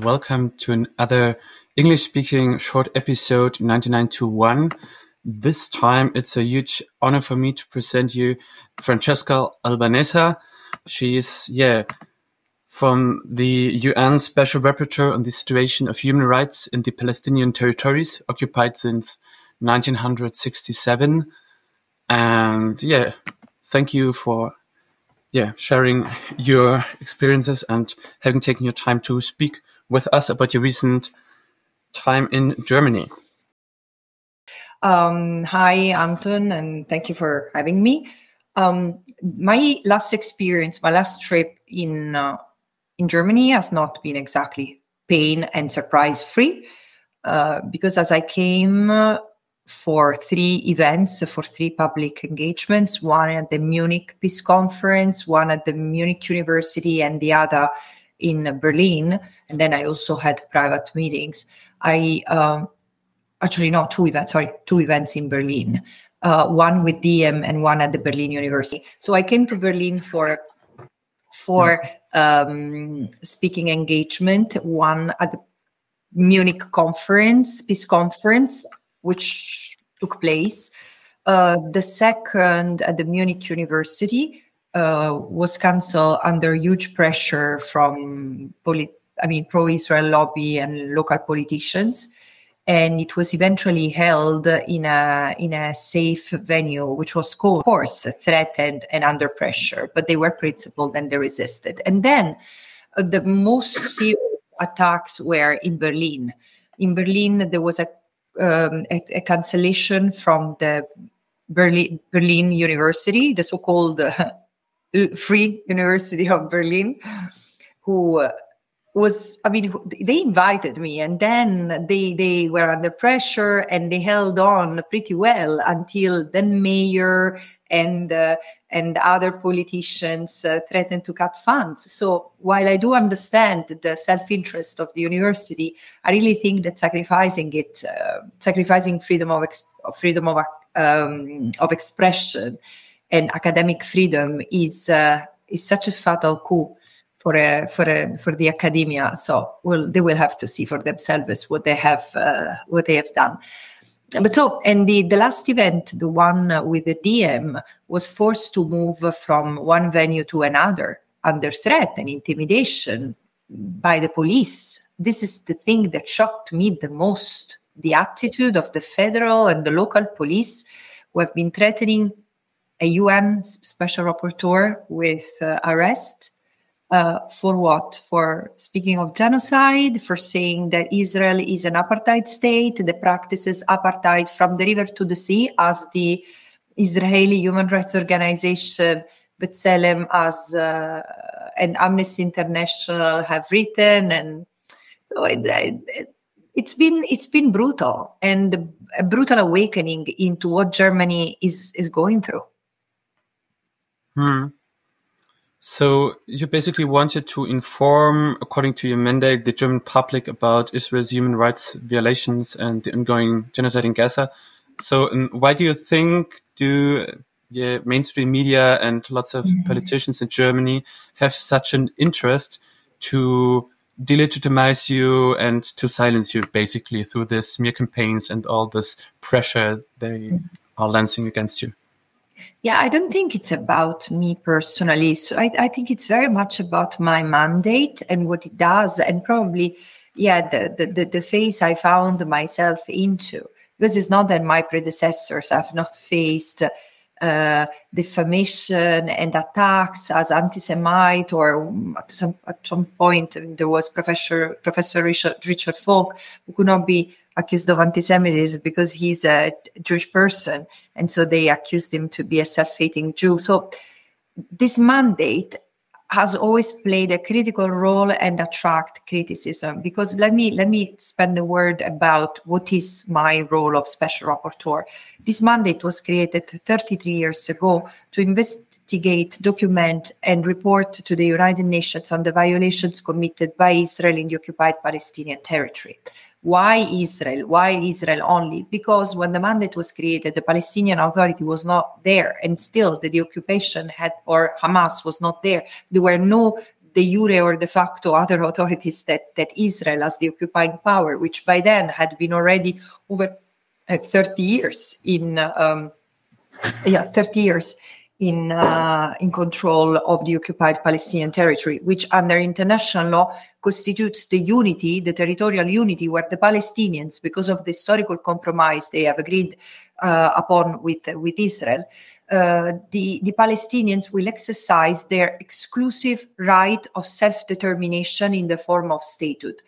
welcome to another English-speaking short episode 9921. This time it's a huge honor for me to present you Francesca Albanesa. She is, from the UN Special Rapporteur on the situation of human rights in the Palestinian territories occupied since 1967. And thank you for sharing your experiences and having taken your time to speak with us about your recent time in Germany. Hi, Anton, and thank you for having me. My last trip in Germany has not been exactly pain and surprise free, because as I came for three public engagements, one at the Munich Peace Conference, one at the Munich University, and the other in Berlin. And then I also had private meetings. Two events in Berlin, one with Diem and one at the Berlin University. So I came to Berlin for speaking engagement, one at the Munich Peace Conference, which took place. The second at the Munich University was cancelled under huge pressure from pro-Israel lobby and local politicians. And it was eventually held in a safe venue, which was, of course, threatened and under pressure, but they were principled and they resisted. And then the most serious attacks were in Berlin. In Berlin, there was a cancellation from the Berlin University, the so-called Free University of Berlin, they invited me, and then they were under pressure and they held on pretty well until the mayor and other politicians threatened to cut funds. So while I do understand the self-interest of the university, I really think that sacrificing freedom of expression and academic freedom is such a fatal coup for the academia. So they will have to see for themselves what they have done. The last event, the one with the DM, was forced to move from one venue to another under threat and intimidation by the police. This is the thing that shocked me the most: the attitude of the federal and the local police, who have been threatening a UN special rapporteur with arrest. For what? For speaking of genocide, for saying that Israel is an apartheid state that practices apartheid from the river to the sea, as the Israeli human rights organization B'Tselem and Amnesty International have written. And so it's been brutal, and a brutal awakening into what Germany is going through. So you basically wanted to inform, according to your mandate, the German public about Israel's human rights violations and the ongoing genocide in Gaza. So why do you think mainstream media and lots of politicians in Germany have such an interest to delegitimize you and to silence you, basically, through the smear campaigns and all this pressure they are lancing against you? Yeah, I don't think it's about me personally. So I think it's very much about my mandate and what it does, and probably, the phase I found myself into. Because it's not that my predecessors have not faced defamation and attacks as anti-Semite, or at some point there was Professor Richard Falk, who could not be accused of anti-Semitism because he's a Jewish person, and so they accused him to be a self-hating Jew. So this mandate has always played a critical role and attract criticism, because let me spend a word about what is my role of special rapporteur. This mandate was created 33 years ago to investigate, document, and report to the United Nations on the violations committed by Israel in the occupied Palestinian territory. Why Israel? Why Israel only? Because when the mandate was created, the Palestinian Authority was not there, and still the occupation or Hamas was not there. There were no de jure or de facto other authorities that Israel as the occupying power, which by then had been already over 30 years in 30 years in control of the occupied Palestinian territory, which under international law constitutes the unity, the territorial unity, where the Palestinians, because of the historical compromise they have agreed upon with Israel, the Palestinians will exercise their exclusive right of self-determination in the form of statehood.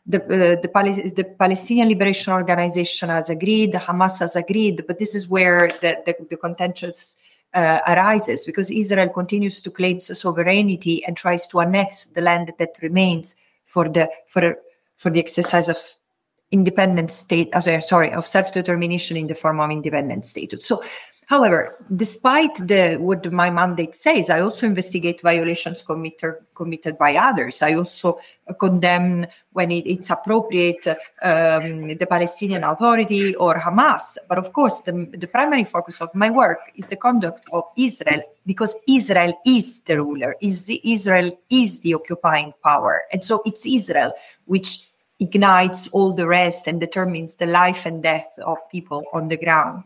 The Palestinian Liberation Organization has agreed, Hamas has agreed, but this is where the contentious arises, because Israel continues to claim sovereignty and tries to annex the land that remains for the exercise of independent state, of self-determination in the form of independent statehood. So, however, despite what my mandate says, I also investigate violations committed by others. I also condemn, when it's appropriate, the Palestinian Authority or Hamas. But of course, the primary focus of my work is the conduct of Israel, because Israel is the ruler. Israel is the occupying power. And so it's Israel which ignites all the rest and determines the life and death of people on the ground.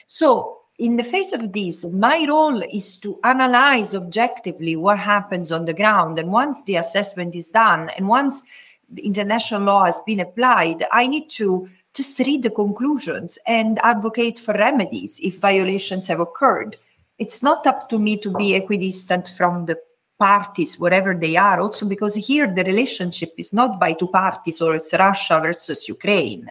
So, in the face of this, my role is to analyze objectively what happens on the ground. And once the assessment is done, and once the international law has been applied, I need to just read the conclusions and advocate for remedies if violations have occurred. It's not up to me to be equidistant from the parties, whatever they are, also because here the relationship is not by two parties, or it's Russia versus Ukraine.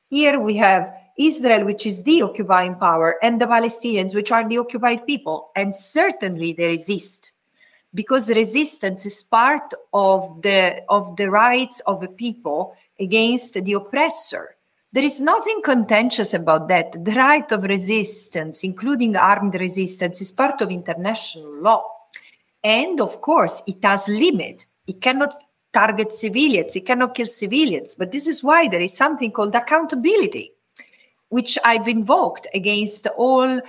Here we have Israel, which is the occupying power, and the Palestinians, which are the occupied people. And certainly they resist, because resistance is part of the rights of a people against the oppressor. There is nothing contentious about that. The right of resistance, including armed resistance, is part of international law. And of course, it has limits. It cannot target civilians. It cannot kill civilians. But this is why there is something called accountability, which I've invoked against all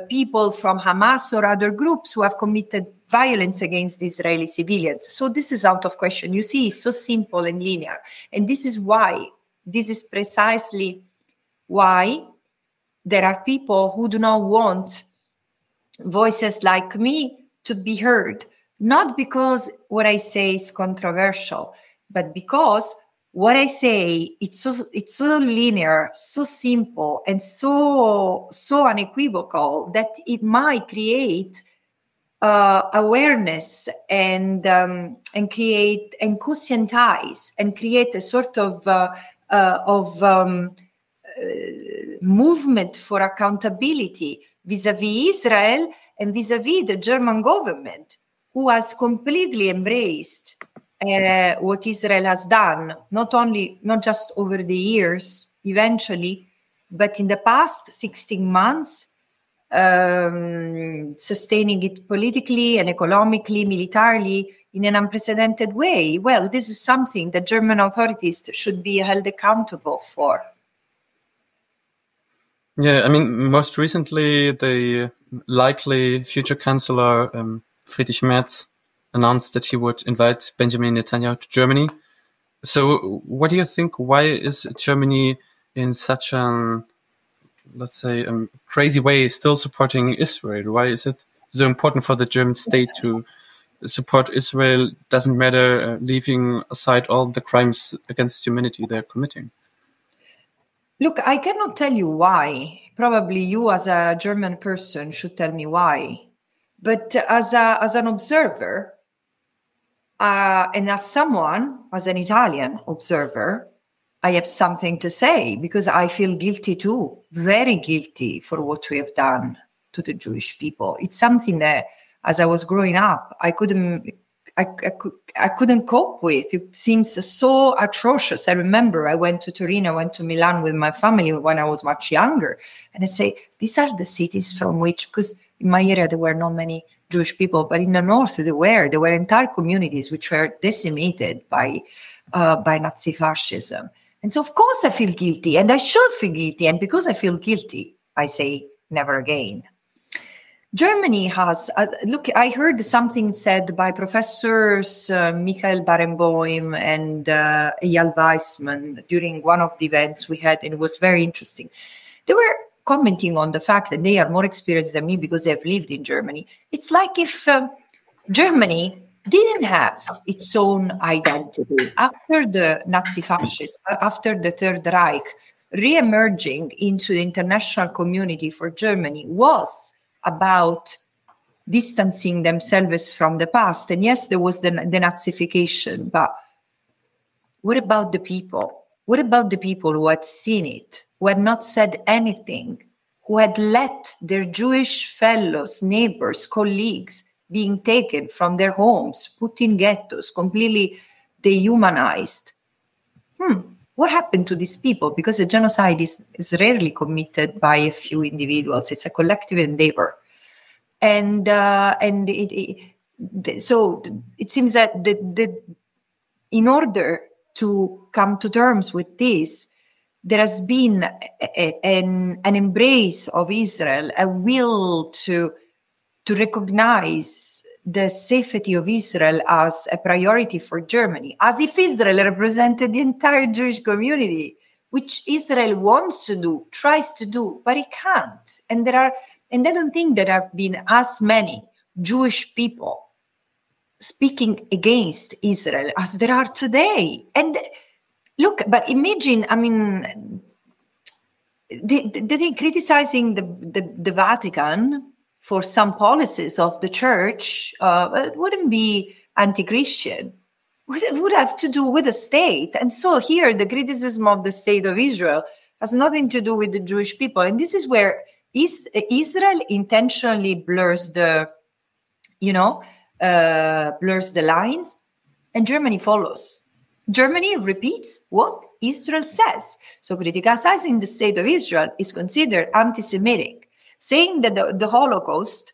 people from Hamas or other groups who have committed violence against Israeli civilians. So this is out of question. You see, it's so simple and linear. And this is precisely why there are people who do not want voices like me to be heard, not because what I say is controversial, but because what I say, it's so linear, so simple, and so unequivocal that it might create awareness and create and conscientize and create a sort of movement for accountability vis-à-vis Israel and vis-à-vis the German government, who has completely embraced what Israel has done, not just over the years, eventually, but in the past 16 months, sustaining it politically and economically, militarily, in an unprecedented way. Well, this is something that German authorities should be held accountable for. Yeah, I mean, most recently, the likely future Chancellor, Friedrich Merz, announced that he would invite Benjamin Netanyahu to Germany. So what do you think? Why is Germany in such an, let's say, crazy way still supporting Israel? Why is it so important for the German state to support Israel? Doesn't matter, leaving aside all the crimes against humanity they're committing. Look, I cannot tell you why. Probably you as a German person should tell me why. But as an observer, and as an Italian observer, I have something to say, because I feel guilty too, very guilty for what we have done to the Jewish people. It's something that, as I was growing up, I couldn't cope with. It seems so atrocious. I remember I went to Turin, I went to Milan with my family when I was much younger. And I say, these are the cities from which, because in my area there were not many Jewish people, but in the north there were entire communities which were decimated by Nazi fascism. And so of course I feel guilty, and I should feel guilty. And because I feel guilty, I say never again. Germany has, look, I heard something said by professors Michael Barenboim and Eyal Weissman during one of the events we had, and it was very interesting. They were commenting on the fact that they are more experienced than me because they've lived in Germany. It's like if Germany didn't have its own identity after the Nazi fascists, after the Third Reich, re-emerging into the international community for Germany was about distancing themselves from the past. And yes, there was the Nazification, but what about the people? What about the people who had seen it, who had not said anything, who had let their Jewish fellows, neighbors, colleagues being taken from their homes, put in ghettos, completely dehumanized? What happened to these people? Because a genocide is rarely committed by a few individuals. It's a collective endeavor. And so it seems that in order to come to terms with this, there has been an embrace of Israel, a will to recognize the safety of Israel as a priority for Germany, as if Israel represented the entire Jewish community, which Israel wants to do, tries to do, but it can't. And I don't think there have been as many Jewish people speaking against Israel as there are today. And look, but imagine, I mean, they criticizing the Vatican for some policies of the church, it wouldn't be anti-Christian. It would have to do with the state. And so here, the criticism of the state of Israel has nothing to do with the Jewish people. And this is where Israel intentionally blurs the lines, and Germany follows. Germany repeats what Israel says. So criticizing the state of Israel is considered anti-Semitic. Saying that the Holocaust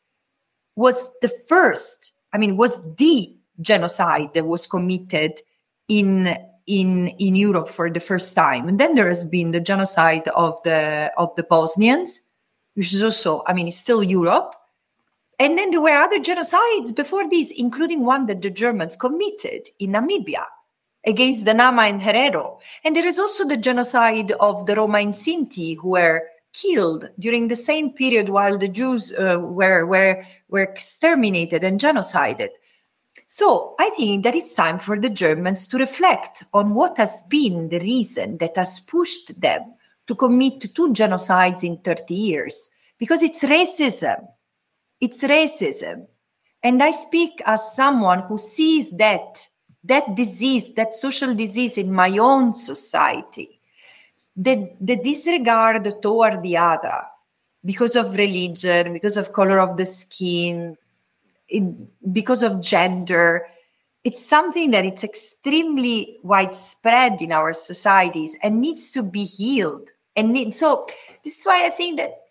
was was the genocide that was committed in Europe for the first time. And then there has been the genocide of the Bosnians, which is also, it's still Europe. And then there were other genocides before this, including one that the Germans committed in Namibia against the Nama and Herero. And there is also the genocide of the Roma and Sinti, who were killed during the same period while the Jews were exterminated and genocided. So I think that it's time for the Germans to reflect on what has been the reason that has pushed them to commit 2 genocides in 30 years. Because it's racism. It's racism. And I speak as someone who sees that disease, that social disease in my own society. The disregard toward the other because of religion, because of color of the skin, because of gender, it's something that it's extremely widespread in our societies and needs to be healed. So this is why I think that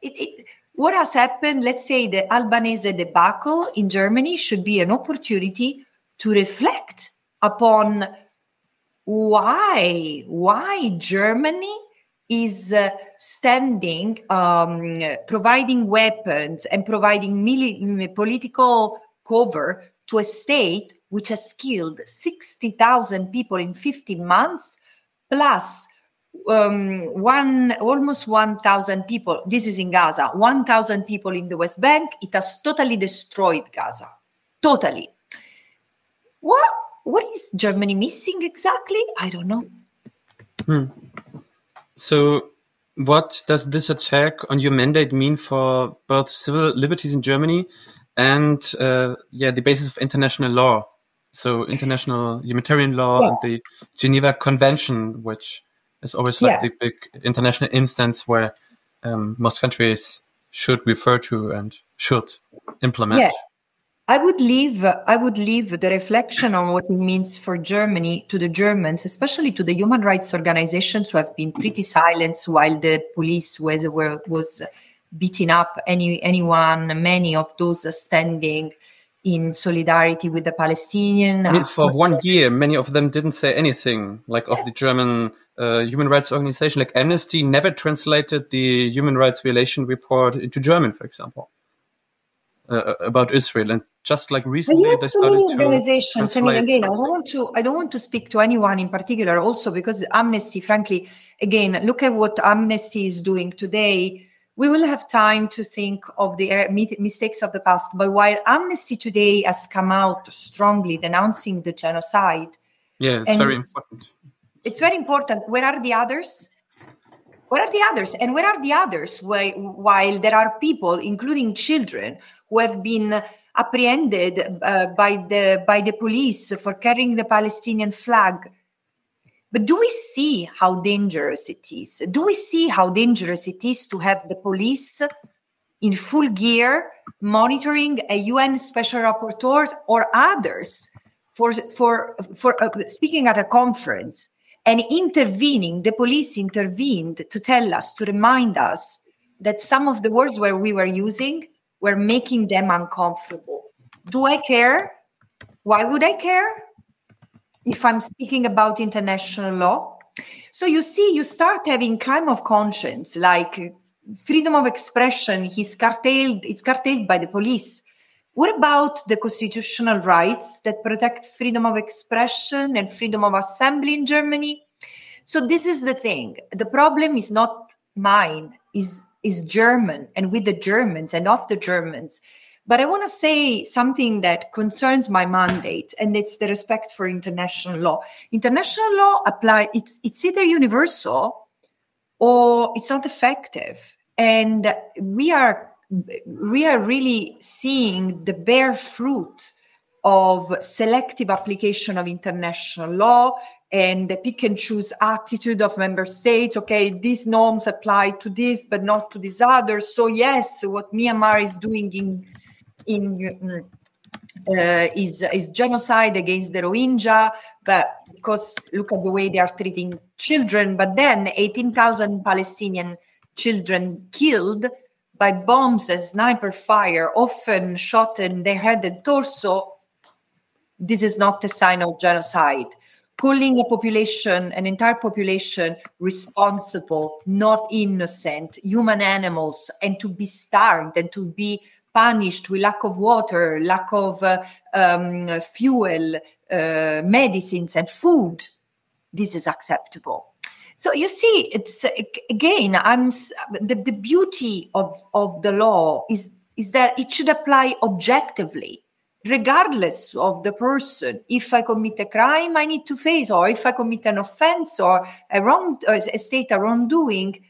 what has happened, let's say the Albanese debacle in Germany, should be an opportunity to reflect upon why Germany is standing, providing weapons and providing political cover to a state which has killed 60,000 people in 15 months, plus almost 1,000 people. This is in Gaza, 1,000 people in the West Bank. It has totally destroyed Gaza. Totally. What is Germany missing exactly? I don't know. So what does this attack on your mandate mean for both civil liberties in Germany and the basis of international law? So international humanitarian law and the Geneva Convention, which is always like the big international instance where most countries should refer to and should implement. Yeah. I would leave the reflection on what it means for Germany to the Germans, especially to the human rights organizations who have been pretty silent while the police was beating up many of those standing in solidarity with the Palestinian. For 1 year, many of them didn't say anything, like of the German human rights organization, like Amnesty never translated the human rights violation report into German, for example. about Israel. And just like But recently, you have they so many started to organizations. I mean, translate again, something. I don't want to speak to anyone in particular. Also, because Amnesty, frankly, again, look at what Amnesty is doing today. We will have time to think of the mistakes of the past. But while Amnesty today has come out strongly denouncing the genocide, Yeah, it's very important. It's very important. Where are the others? Where are the others? And where are the others? While there are people, including children, who have been apprehended by the police for carrying the Palestinian flag. But do we see how dangerous it is? Do we see how dangerous it is to have the police in full gear monitoring a UN special rapporteur or others for speaking at a conference and intervening? The police intervened to tell us, to remind us that some of the words where we were using were making them uncomfortable. Do I care? Why would I care if I'm speaking about international law? So you see, you start having crime of conscience, like freedom of expression. It's curtailed by the police. What about the constitutional rights that protect freedom of expression and freedom of assembly in Germany? So this is the thing. The problem is not mine, is German, and with the Germans and of the Germans. But I want to say something that concerns my mandate, and it's the respect for international law. International law it's either universal or it's not effective. And we are really seeing the bare fruit of selective application of international law and the pick and choose attitude of member states. Okay, these norms apply to this, but not to these others. So yes, what Myanmar is doing is genocide against the Rohingya, but because look at the way they are treating children. But then 18,000 Palestinian children killed by bombs and sniper fire, often shot in their head and torso. This is not a sign of genocide. Calling an entire population responsible, not innocent, human animals, and to be starved and to be punished with lack of water, lack of fuel, medicines, and food, this is acceptable. So you see, it's again, the beauty of the law is that it should apply objectively, regardless of the person. If I commit a crime, I need to face, or if I commit an offense or a state wrongdoing,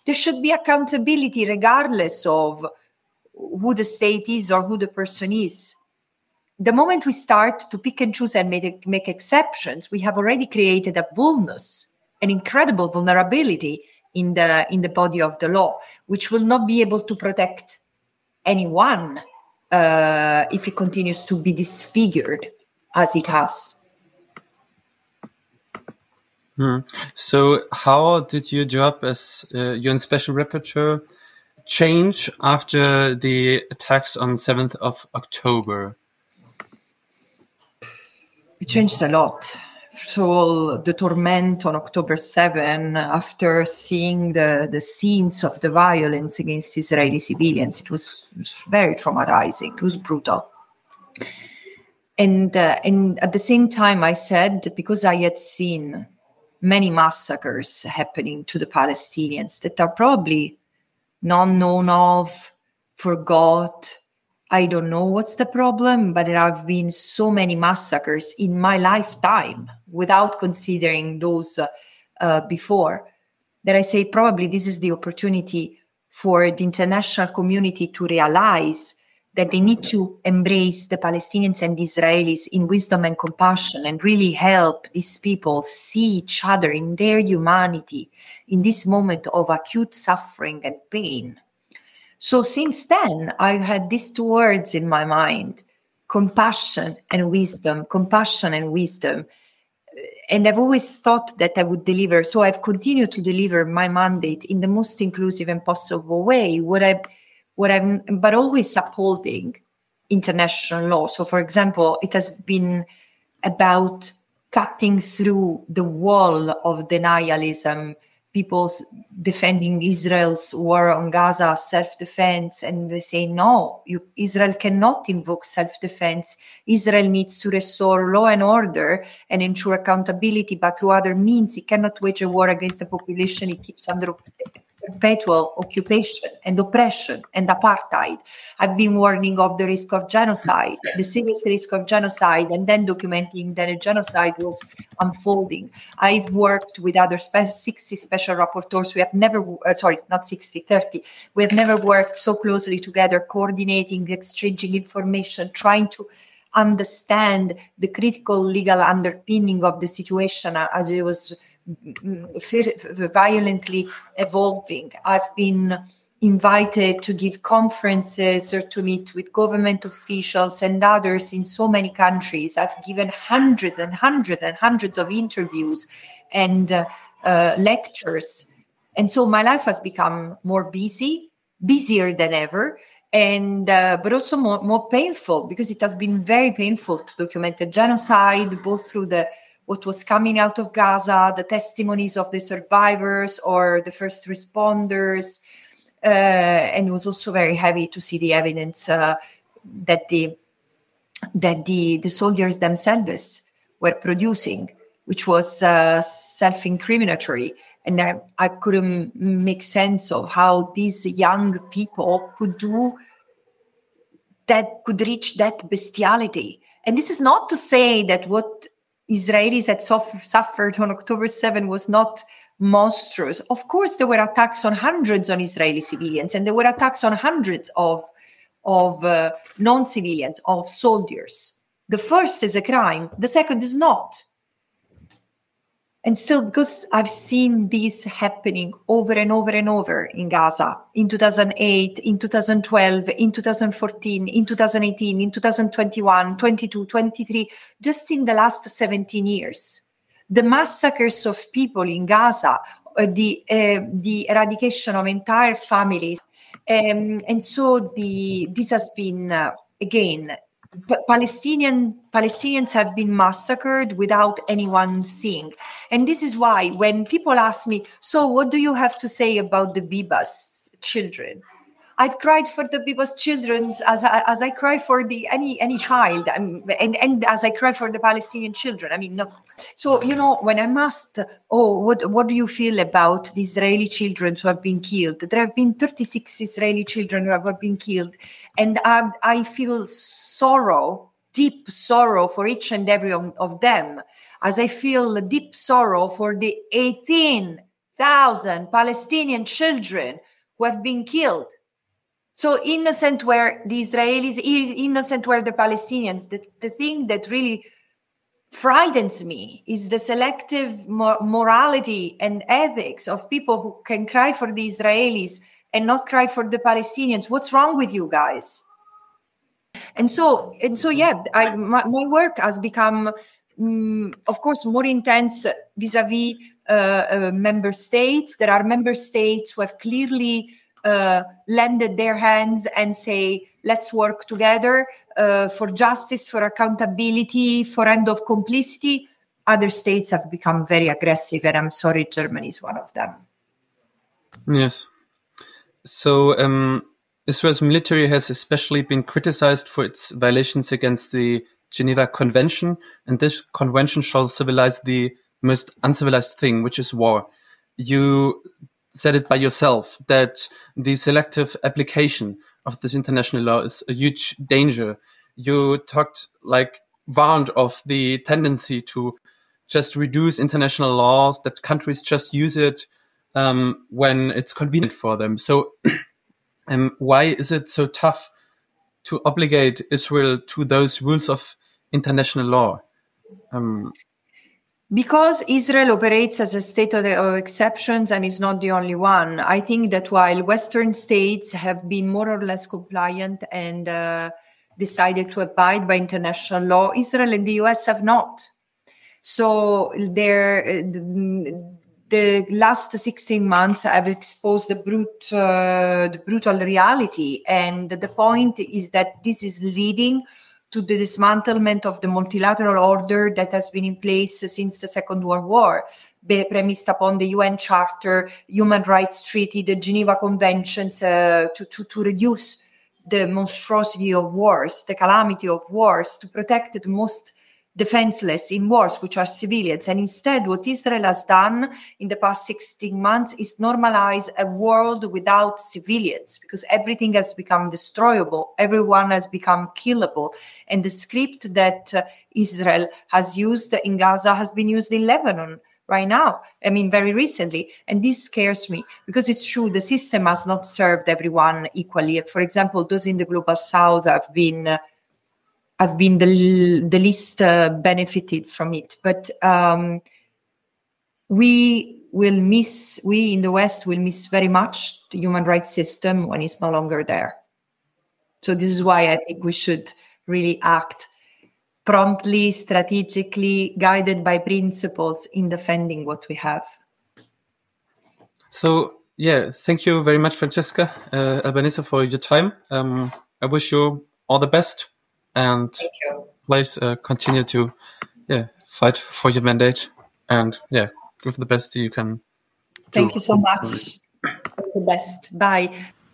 there should be accountability regardless of who the state is or who the person is. The moment we start to pick and choose and make exceptions, we have already created a vulnus, an incredible vulnerability in the body of the law, which will not be able to protect anyone if it continues to be disfigured as it has. So how did your job as UN Special Rapporteur change after the attacks on 7th of October? It changed a lot. So the torment on October 7, after seeing the scenes of the violence against Israeli civilians, it was very traumatizing. It was brutal. And at the same time, I said, because I had seen many massacres happening to the Palestinians that are probably not known of, forgot. I don't know what's the problem, but there have been so many massacres in my lifetime without considering those before, that I say probably this is the opportunity for the international community to realize that they need to embrace the Palestinians and the Israelis in wisdom and compassion and really help these people see each other in their humanity in this moment of acute suffering and pain. So since then, I had these two words in my mind, compassion and wisdom, compassion and wisdom. And I've always thought that I would deliver. So I've continued to deliver my mandate in the most inclusive and possible way, but always upholding international law. So, for example, it has been about cutting through the wall of denialism people defending Israel's war on Gaza, self-defense, and they say, no, Israel cannot invoke self-defense. Israel needs to restore law and order and ensure accountability, but through other means. It cannot wage a war against the population it keeps under perpetual occupation and oppression and apartheid. I've been warning of the risk of genocide, the serious risk of genocide, and then documenting that a genocide was unfolding. I've worked with other 60 special rapporteurs. We have never, 30. We have never worked so closely together, coordinating, exchanging information, trying to understand the critical legal underpinning of the situation as it was violently evolving. I've been invited to give conferences or to meet with government officials and others in so many countries. I've given hundreds and hundreds and hundreds of interviews and lectures. And so my life has become busier than ever, and but also more painful, because it has been very painful to document the genocide, both through what was coming out of Gaza, the testimonies of the survivors or the first responders. And it was also very heavy to see the evidence that the soldiers themselves were producing, which was self-incriminatory. And I couldn't make sense of how these young people could do that, could reach that bestiality. And this is not to say that what Israelis had suffered on October 7 was not monstrous. Of course, there were attacks on hundreds on Israeli civilians, and there were attacks on hundreds of non-civilians, of soldiers. The first is a crime, the second is not. And still, because I've seen this happening over and over and over in Gaza, in 2008, in 2012, in 2014, in 2018, in 2021, 22, 23, just in the last 17 years. The massacres of people in Gaza, the eradication of entire families. And so this has been, again, Palestinians have been massacred without anyone seeing. And this is why when people ask me, so what do you have to say about the Bibas children? I've cried for the Bibas children as I cry for any child, and as I cry for the Palestinian children. I mean, no. So, when I'm asked, what do you feel about the Israeli children who have been killed? There have been 36 Israeli children who have been killed. And I feel deep sorrow for each and every of them, as I feel deep sorrow for the 18,000 Palestinian children who have been killed. So innocent were the Israelis, innocent were the Palestinians. The thing that really frightens me is the selective morality and ethics of people who can cry for the Israelis and not cry for the Palestinians. What's wrong with you guys? And so, yeah, my work has become, of course, more intense vis-a-vis member states. There are member states who have clearly lended their hands and say, let's work together for justice, for accountability, for end of complicity. Other states have become very aggressive, and I'm sorry, Germany is one of them. Yes. So Israel's military has especially been criticized for its violations against the Geneva Convention, and this convention shall civilize the most uncivilized thing, which is war. You said it by yourself that the selective application of this international law is a huge danger. You warned of the tendency to just reduce international laws, that countries just use it when it's convenient for them. So why is it so tough to obligate Israel to those rules of international law? Because Israel operates as a state of exceptions and is not the only one. I think that while Western states have been more or less compliant and decided to abide by international law, Israel and the US have not. So the last 16 months have exposed the brutal reality. And the point is that this is leading to the dismantlement of the multilateral order that has been in place since the Second World War, premised upon the UN Charter, Human Rights Treaty, the Geneva Conventions, to reduce the monstrosity of wars, the calamity of wars, to protect the most defenseless in wars, which are civilians. And instead, what Israel has done in the past 16 months is normalize a world without civilians, because everything has become destroyable. Everyone has become killable. And the script that Israel has used in Gaza has been used in Lebanon right now. I mean, very recently. And this scares me, because it's true, the system has not served everyone equally. For example, those in the Global South have been the least benefited from it. But we in the West will miss very much the human rights system when it's no longer there. So this is why I think we should really act promptly, strategically, guided by principles in defending what we have. So, yeah, thank you very much, Francesca Albanese, for your time. I wish you all the best. And please continue to fight for your mandate and give the best you can. Thank you so much. The best. Bye.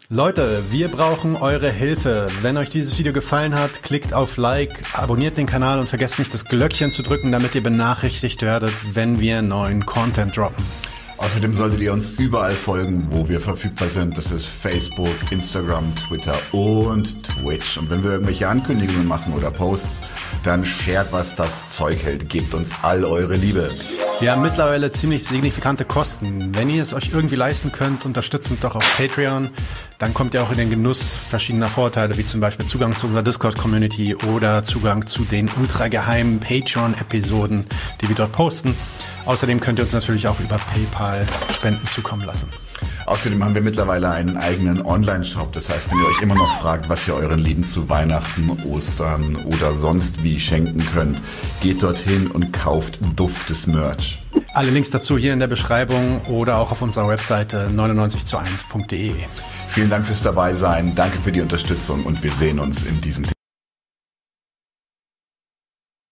Leute, wir brauchen eure Hilfe. Wenn euch dieses Video gefallen hat, klickt auf Like, abonniert den Kanal und vergesst nicht das Glöckchen zu drücken, damit ihr benachrichtigt werdet, wenn wir neuen Content droppen. Außerdem solltet ihr uns überall folgen, wo wir verfügbar sind. Das ist Facebook, Instagram, Twitter und Twitch. Und wenn wir irgendwelche Ankündigungen machen oder Posts, dann shared, was das Zeug hält. Gebt uns all eure Liebe. Wir haben mittlerweile ziemlich signifikante Kosten. Wenn ihr es euch irgendwie leisten könnt, unterstützt uns doch auf Patreon. Dann kommt ihr auch in den Genuss verschiedener Vorteile, wie zum Beispiel Zugang zu unserer Discord-Community oder Zugang zu den ultrageheimen Patreon-Episoden, die wir dort posten. Außerdem könnt ihr uns natürlich auch über PayPal Spenden zukommen lassen. Außerdem haben wir mittlerweile einen eigenen Online-Shop. Das heißt, wenn ihr euch immer noch fragt, was ihr euren Lieben zu Weihnachten, Ostern oder sonst wie schenken könnt, geht dorthin und kauft duftes Merch. Alle Links dazu hier in der Beschreibung oder auch auf unserer Webseite 99zu1.de. Vielen Dank fürs Dabeisein, danke für die Unterstützung und wir sehen uns in diesem Thema.